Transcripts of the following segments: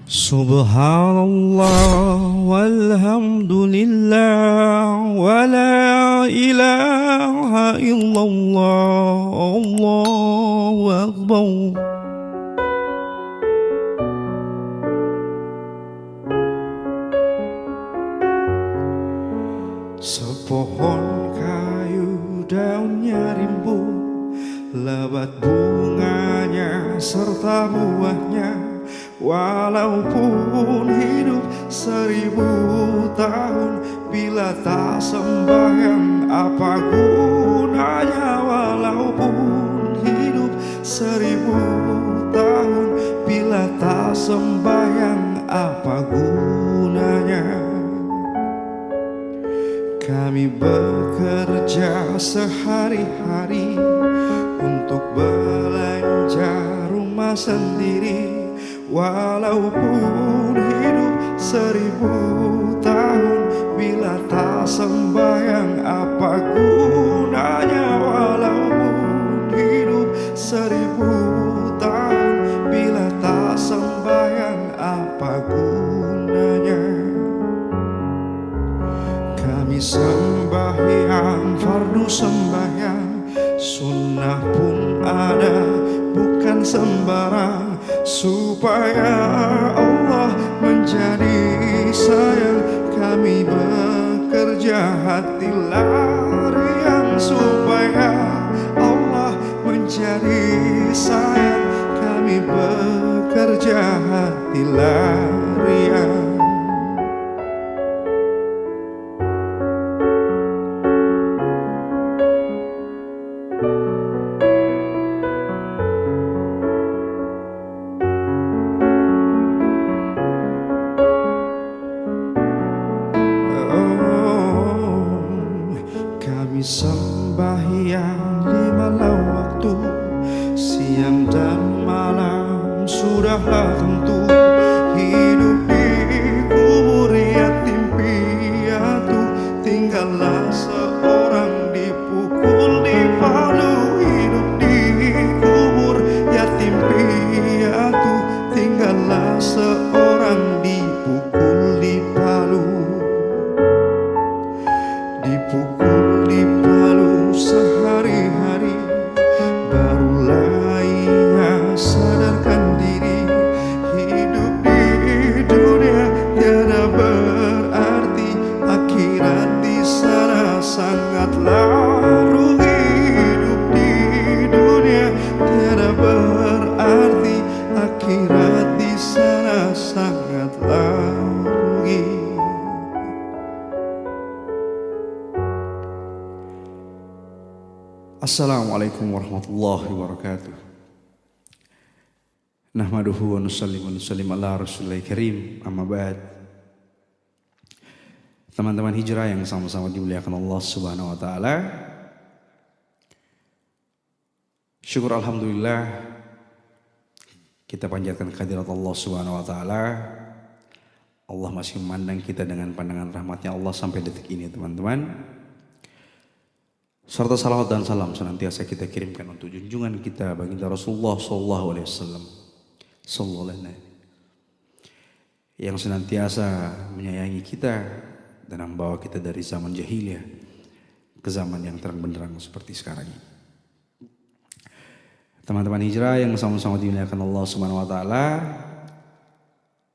Subhanallah walhamdulillah wa la ilaha illallah Allahu akbar. Sepohon kayu daunnya rimbun, lebat bunganya serta buahnya. Walaupun hidup 1000 tahun, bila tak sembahyang apa gunanya? Walaupun hidup 1000 tahun, bila tak sembahyang apa gunanya? Kami bekerja sehari-hari untuk belanja rumah sendiri. Walaupun hidup 1000 tahun, bila tak sembahyang apa gunanya? Walaupun hidup 1000 tahun, bila tak sembahyang apa gunanya? Kami sembahyang fardu sembahyang, sunnah pun ada bukan sembarang. Supaya Allah menjadi sayang, kami bekerja hati larian. Supaya Allah menjadi sayang, kami bekerja hati larian. Kami sembahyang 5 waktu, siang dan malam sudahlah tentu. Hidup di kubur yatim piatu, tinggallah seorang dipukul dipalu. Hidup di kubur yatim piatu, tinggallah seorang dipukul dipalu. Dipukul dipalu sehari-hari, barulah ia sadarkan diri. Hidup di dunia tiada berarti, akhirat di sana sangatlah rugi. Hidup di dunia tiada berarti, akhirat di sana sangatlah rugi. Assalamualaikum warahmatullahi wabarakatuh. Nahmaduhu wa nusallim ala rasulillahil karim, amma ba'd. Teman-teman hijrah yang sama-sama dimuliakan Allah subhanahu wa ta'ala, syukur alhamdulillah kita panjatkan kehadirat Allah subhanahu wa ta'ala. Allah masih memandang kita dengan pandangan rahmatnya Allah sampai detik ini, teman-teman. Serta salawat dan salam senantiasa kita kirimkan untuk junjungan kita baginda Rasulullah sallallahu alaihi wasallam, yang senantiasa menyayangi kita dan membawa kita dari zaman jahiliyah ke zaman yang terang benderang seperti sekarang ini. Teman-teman hijrah yang sama-sama dimuliakan Allah Subhanahu wa taala,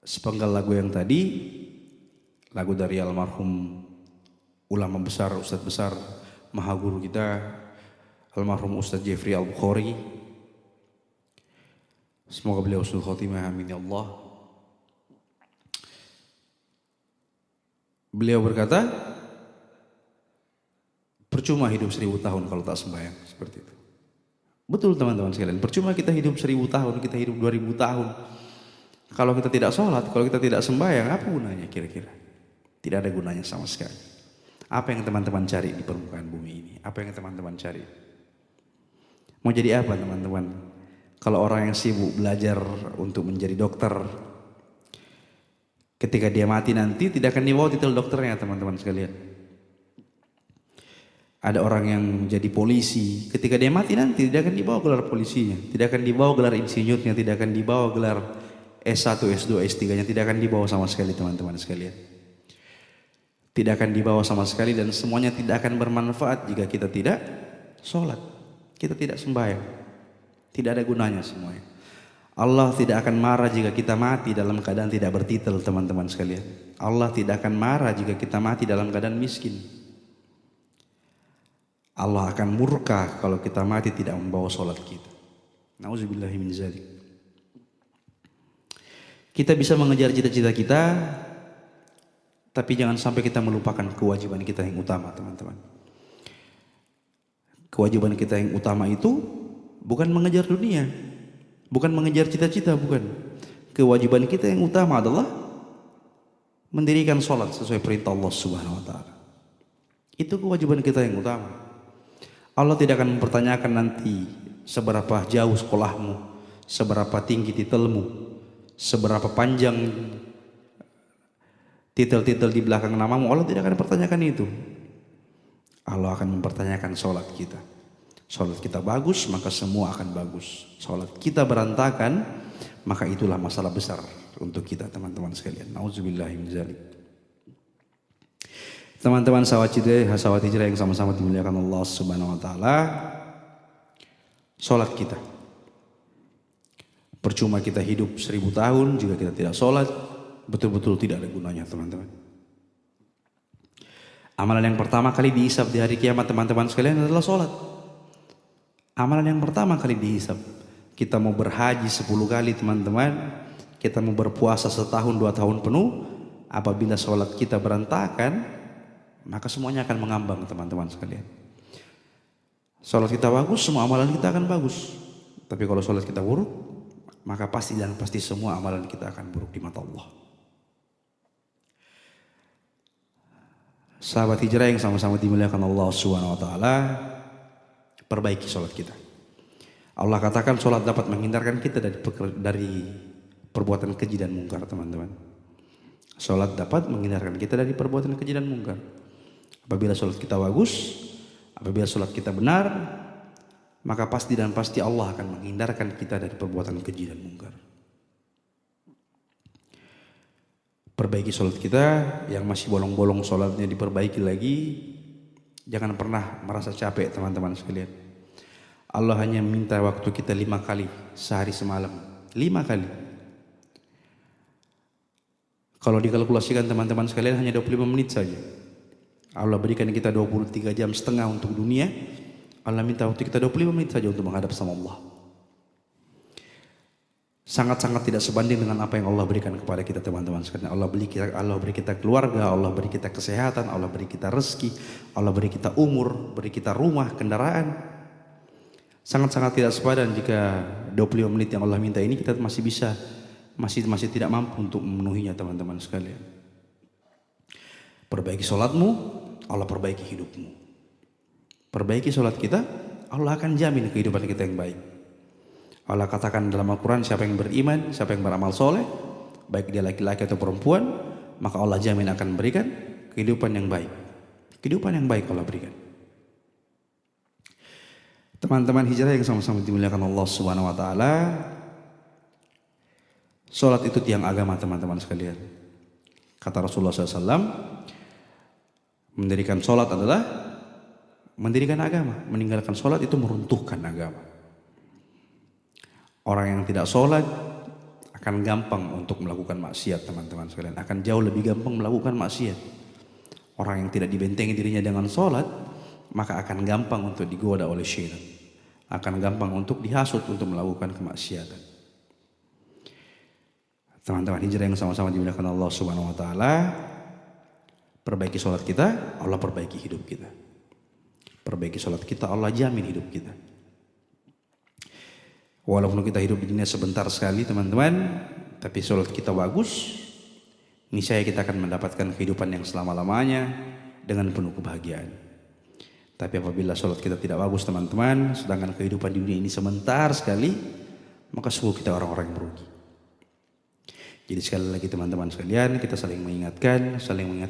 sepenggal lagu yang tadi, lagu dari almarhum ulama besar, ustadz besar, maha guru kita, almarhum Ustadz Jeffrey Al-Bukhari. Semoga beliau husnul khotimah, amin ya Allah. Beliau berkata, percuma hidup 1000 tahun kalau tak sembahyang, seperti itu. Betul teman-teman sekalian, percuma kita hidup 1000 tahun, kita hidup 2000 tahun. Kalau kita tidak sholat, kalau kita tidak sembahyang, apa gunanya kira-kira? Tidak ada gunanya sama sekali. Apa yang teman-teman cari di permukaan bumi ini? Apa yang teman-teman cari? Mau jadi apa teman-teman? Kalau orang yang sibuk belajar untuk menjadi dokter, ketika dia mati nanti tidak akan dibawa titel dokternya, teman-teman sekalian. Ada orang yang jadi polisi, ketika dia mati nanti tidak akan dibawa gelar polisinya, tidak akan dibawa gelar insinyurnya, tidak akan dibawa gelar S1, S2, S3-nya tidak akan dibawa sama sekali teman-teman sekalian. Tidak akan dibawa sama sekali dan semuanya tidak akan bermanfaat jika kita tidak sholat. Kita tidak sembahyang. Tidak ada gunanya semuanya. Allah tidak akan marah jika kita mati dalam keadaan tidak bertitel teman-teman sekalian. Allah tidak akan marah jika kita mati dalam keadaan miskin. Allah akan murka kalau kita mati tidak membawa sholat kita. Nauzubillahi min dzalik. Kita bisa mengejar cita-cita kita, tapi jangan sampai kita melupakan kewajiban kita yang utama teman-teman. Kewajiban kita yang utama itu bukan mengejar dunia, bukan mengejar cita-cita, bukan. Kewajiban kita yang utama adalah mendirikan sholat sesuai perintah Allah Subhanahu wa Ta'ala. Itu kewajiban kita yang utama. Allah tidak akan mempertanyakan nanti seberapa jauh sekolahmu, seberapa tinggi titelmu, seberapa panjang titel-titel di belakang namamu. Allah tidak akan mempertanyakan itu. Allah akan mempertanyakan sholat kita. Sholat kita bagus, maka semua akan bagus. Sholat kita berantakan, maka itulah masalah besar untuk kita teman-teman sekalian. Nauzubillahi min dzalik. Teman-teman sahabat hijrah yang sama-sama dimuliakan Allah Subhanahu wa Ta'ala, sholat kita. Percuma kita hidup 1000 tahun jika kita tidak sholat, betul-betul tidak ada gunanya teman-teman. Amalan yang pertama kali dihisab di hari kiamat teman-teman sekalian adalah sholat. Amalan yang pertama kali dihisab. Kita mau berhaji 10 kali teman-teman, kita mau berpuasa setahun 2 tahun penuh, apabila sholat kita berantakan, maka semuanya akan mengambang teman-teman sekalian. Sholat kita bagus, semua amalan kita akan bagus. Tapi kalau sholat kita buruk, maka pasti dan pasti semua amalan kita akan buruk di mata Allah. Sahabat hijrah yang sama-sama dimuliakan Allah Subhanahu wa Ta'ala, perbaiki sholat kita. Allah katakan sholat dapat menghindarkan kita dari perbuatan keji dan mungkar teman-teman. Sholat dapat menghindarkan kita dari perbuatan keji dan mungkar. Apabila sholat kita bagus, apabila sholat kita benar, maka pasti dan pasti Allah akan menghindarkan kita dari perbuatan keji dan mungkar. Perbaiki sholat kita, yang masih bolong-bolong sholatnya diperbaiki lagi. Jangan pernah merasa capek teman-teman sekalian. Allah hanya minta waktu kita 5 kali sehari semalam. 5 kali. Kalau dikalkulasikan teman-teman sekalian hanya 25 menit saja. Allah berikan kita 23,5 jam untuk dunia. Allah minta waktu kita 25 menit saja untuk menghadap sama Allah. Sangat-sangat tidak sebanding dengan apa yang Allah berikan kepada kita teman-teman sekalian. Allah beri kita keluarga, Allah beri kita kesehatan, Allah beri kita rezeki, Allah beri kita umur, beri kita rumah, kendaraan. Sangat-sangat tidak sepadan jika 25 menit yang Allah minta ini kita masih tidak mampu untuk memenuhinya teman-teman sekalian. Perbaiki sholatmu, Allah perbaiki hidupmu. Perbaiki sholat kita, Allah akan jamin kehidupan kita yang baik. Allah katakan dalam Al-Quran, siapa yang beriman, siapa yang beramal soleh, baik dia laki-laki atau perempuan, maka Allah jamin akan berikan kehidupan yang baik. Kehidupan yang baik Allah berikan. Teman-teman hijrah yang sama-sama dimuliakan Allah Subhanahu wa Ta'ala, sholat itu tiang agama teman-teman sekalian. Kata Rasulullah SAW, mendirikan sholat adalah mendirikan agama. Meninggalkan sholat itu meruntuhkan agama. Orang yang tidak sholat akan gampang untuk melakukan maksiat teman-teman sekalian. Akan jauh lebih gampang melakukan maksiat. Orang yang tidak dibentengi dirinya dengan sholat, maka akan gampang untuk digoda oleh syaitan. Akan gampang untuk dihasut untuk melakukan kemaksiatan. Teman-teman hijrah yang sama-sama dimuliakan Allah Subhanahu wa Ta'ala, perbaiki sholat kita, Allah perbaiki hidup kita. Perbaiki sholat kita, Allah jamin hidup kita. Walaupun kita hidup di dunia sebentar sekali teman-teman, tapi sholat kita bagus, niscaya kita akan mendapatkan kehidupan yang selama-lamanya dengan penuh kebahagiaan. Tapi apabila sholat kita tidak bagus teman-teman, sedangkan kehidupan di dunia ini sebentar sekali, maka sungguh kita orang-orang yang merugi. Jadi sekali lagi teman-teman sekalian, kita saling mengingatkan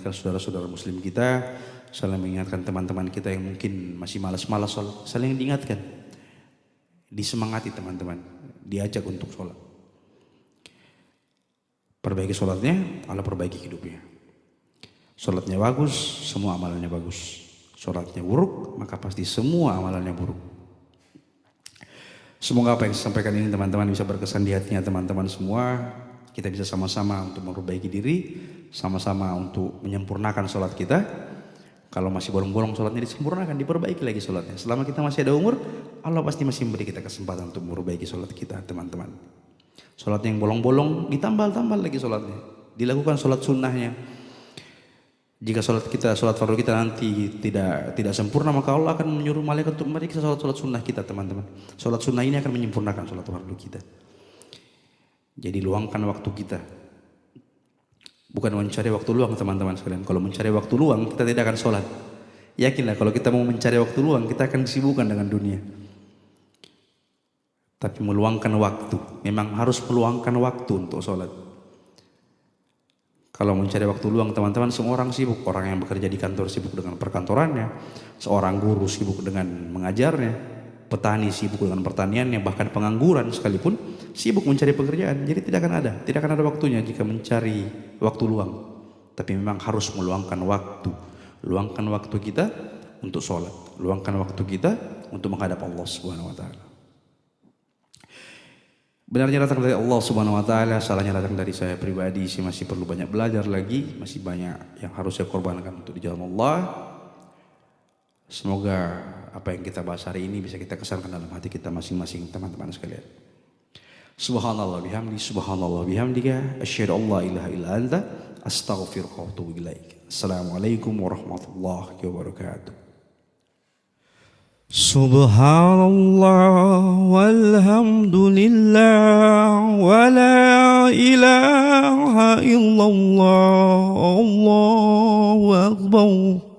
saudara-saudara muslim kita, saling mengingatkan teman-teman kita yang mungkin masih malas-malas sholat, saling diingatkan. Disemangati teman-teman, diajak untuk sholat. Perbaiki sholatnya, Allah perbaiki hidupnya. Sholatnya bagus, semua amalannya bagus. Sholatnya buruk, maka pasti semua amalannya buruk. Semoga apa yang saya sampaikan ini teman-teman bisa berkesan di hatinya teman-teman semua. Kita bisa sama-sama untuk memperbaiki diri, sama-sama untuk menyempurnakan sholat kita. Kalau masih bolong-bolong sholatnya disempurnakan, diperbaiki lagi sholatnya. Selama kita masih ada umur, Allah pasti masih memberi kita kesempatan untuk memperbaiki sholat kita teman-teman. Sholat yang bolong-bolong ditambal-tambal lagi sholatnya. Dilakukan sholat sunnahnya. Jika sholat fardu kita nanti tidak sempurna, maka Allah akan menyuruh malaikat untuk meriksa sholat sunnah kita teman-teman. Sholat sunnah ini akan menyempurnakan sholat fardu kita. Jadi luangkan waktu kita. Bukan mencari waktu luang teman-teman sekalian. Kalau mencari waktu luang kita tidak akan sholat. Yakinlah kalau kita mau mencari waktu luang kita akan disibukkan dengan dunia. Tapi meluangkan waktu, memang harus meluangkan waktu untuk sholat. Kalau mencari waktu luang teman-teman, semua orang sibuk. Orang yang bekerja di kantor sibuk dengan perkantorannya, seorang guru sibuk dengan mengajarnya, petani sibuk dengan pertaniannya, bahkan pengangguran sekalipun sibuk mencari pekerjaan. Jadi tidak akan ada waktunya jika mencari waktu luang. Tapi memang harus meluangkan waktu. Luangkan waktu kita untuk sholat, luangkan waktu kita untuk menghadap Allah Subhanahu wa taala. Benarnya datang dari Allah Subhanahu wa taala, salahnya datang dari saya pribadi. Saya masih perlu banyak belajar lagi, masih banyak yang harus saya korbankan untuk di jalan Allah. Semoga apa yang kita bahas hari ini bisa kita kesankan dalam hati kita masing-masing teman-teman sekalian. Subhanallah bihamdika, asyhadu an la ilaha illa anta, astaghfiruka wa atubu ilaik. Assalamualaikum warahmatullahi wabarakatuh. Subhanallah walhamdulillah wa la ilaha illallah, Allahu akbar.